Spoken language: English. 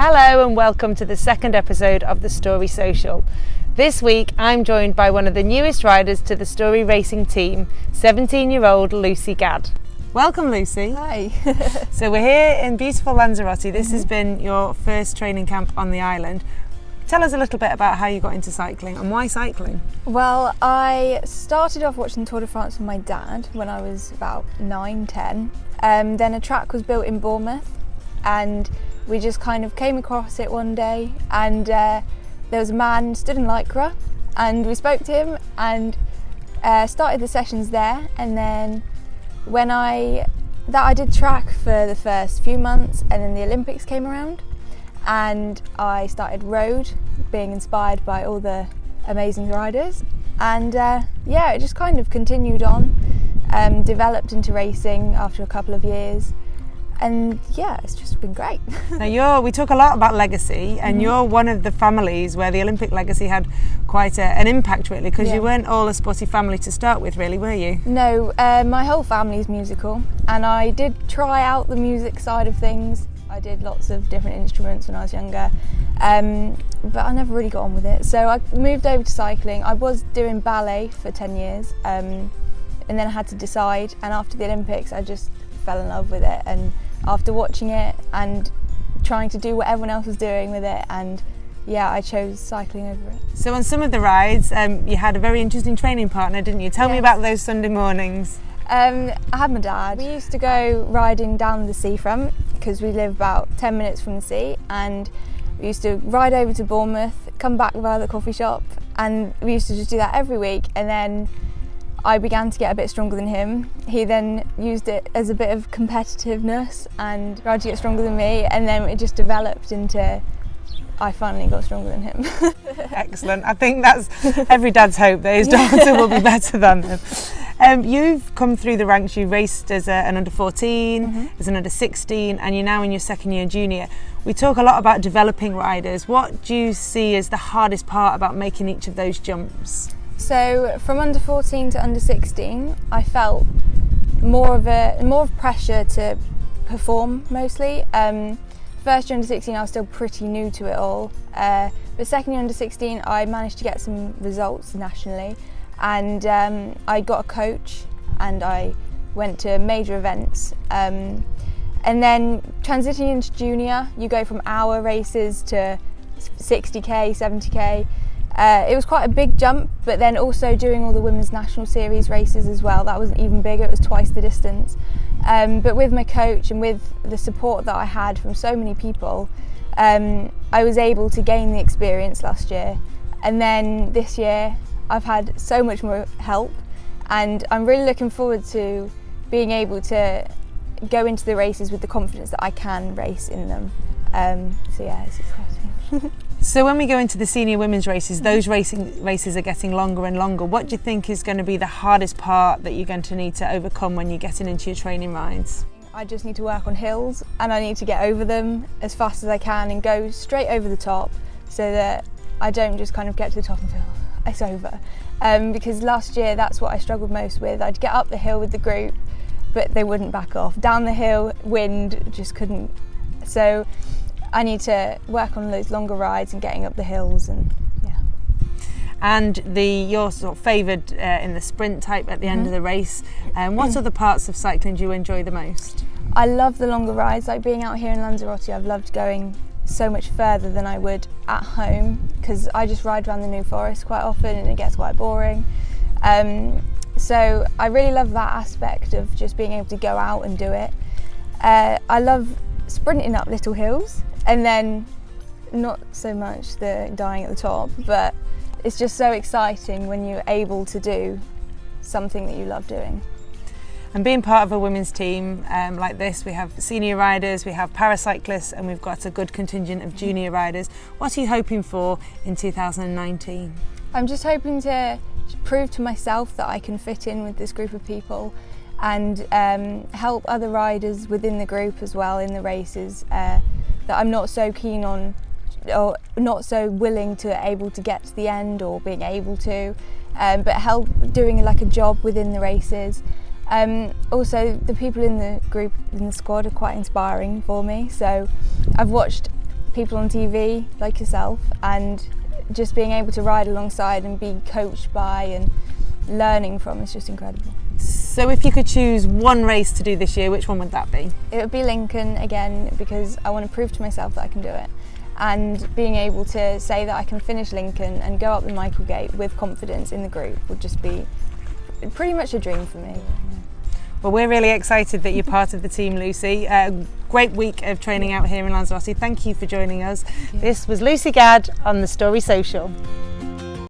Hello and welcome to the second episode of the Storey Social. This week I'm joined by one of the newest riders to the Storey racing team, 17-year-old Lucy Gadd. Welcome, Lucy. Hi. So we're here in beautiful Lanzarote. This has been your first training camp on the island. Tell us a little bit about how you got into cycling and why cycling? Well, I started off watching Tour de France with my dad when I was about 9, 10. Then a track was built in Bournemouth and we just kind of came across it one day, and there was a man stood in Lycra and we spoke to him and started the sessions there. And then when I did track for the first few months, and then the Olympics came around and I started road, being inspired by all the amazing riders, and it just kind of continued on, developed into racing after a couple of years. And yeah, it's just been great. Now we talk a lot about legacy, and you're one of the families where the Olympic legacy had quite an impact, really, because you weren't all a sporty family to start with, really, were you? No, my whole family is musical, and I did try out the music side of things. I did lots of different instruments when I was younger, but I never really got on with it. So I moved over to cycling. I was doing ballet for 10 years, and then I had to decide, and after the Olympics I just fell in love with it, and after watching it and trying to do what everyone else was doing with it, and I chose cycling over it. So on some of the rides you had a very interesting training partner, didn't you? Tell me about those Sunday mornings. I had my dad. We used to go riding down the seafront because we live about 10 minutes from the sea, and we used to ride over to Bournemouth, come back via the coffee shop, and we used to just do that every week. And then I began to get a bit stronger than him. He then used it as a bit of competitiveness and tried to get stronger than me, and then it just developed into I finally got stronger than him. Excellent. I think that's every dad's hope, that his daughter will be better than him. You've come through the ranks. You raced as an under 14, as an under 16, and you're now in your second year junior. We talk a lot about developing riders. What do you see as the hardest part about making each of those jumps? So from under 14 to under 16, I felt more of pressure to perform mostly. First year under 16, I was still pretty new to it all. But second year under 16, I managed to get some results nationally, and I got a coach and I went to major events. And then transitioning into junior, you go from hour races to 60k, 70k. It was quite a big jump, but then also doing all the women's national series races as well, that was even bigger. It was twice the distance. But with my coach and with the support that I had from so many people, I was able to gain the experience last year. And then this year I've had so much more help, and I'm really looking forward to being able to go into the races with the confidence that I can race in them. It's exciting. So when we go into the senior women's races, those races are getting longer and longer. What do you think is going to be the hardest part that you're going to need to overcome when you're getting into your training rides? I just need to work on hills, and I need to get over them as fast as I can and go straight over the top, so that I don't just kind of get to the top and feel it's over. Because last year that's what I struggled most with. I'd get up the hill with the group, but they wouldn't back off. Down the hill, wind, just couldn't. So I need to work on those longer rides and getting up the hills, and And you're sort of favoured in the sprint type at the end of the race. What other parts of cycling do you enjoy the most? I love the longer rides, like being out here in Lanzarote. I've loved going so much further than I would at home, because I just ride around the New Forest quite often and it gets quite boring. So I really love that aspect of just being able to go out and do it. I love sprinting up little hills, and then not so much the dying at the top, but it's just so exciting when you're able to do something that you love doing. And being part of a women's team like this, we have senior riders, we have paracyclists, and we've got a good contingent of junior riders. What are you hoping for in 2019? I'm just hoping to prove to myself that I can fit in with this group of people, and help other riders within the group as well in the races that I'm not so keen on, or not so willing to able to get to the end, or being able to, but help doing like a job within the races. Also, the people in the group, in the squad, are quite inspiring for me. So I've watched people on TV like yourself, and just being able to ride alongside and be coached by and learning from is just incredible. So if you could choose one race to do this year, which one would that be? It would be Lincoln again, because I want to prove to myself that I can do it, and being able to say that I can finish Lincoln and go up the Michaelgate with confidence in the group would just be pretty much a dream for me. Well, we're really excited that you're part of the team, Lucy. Great week of training out here in Lanzarote. Thank you for joining us. This was Lucy Gadd on the Storey Social.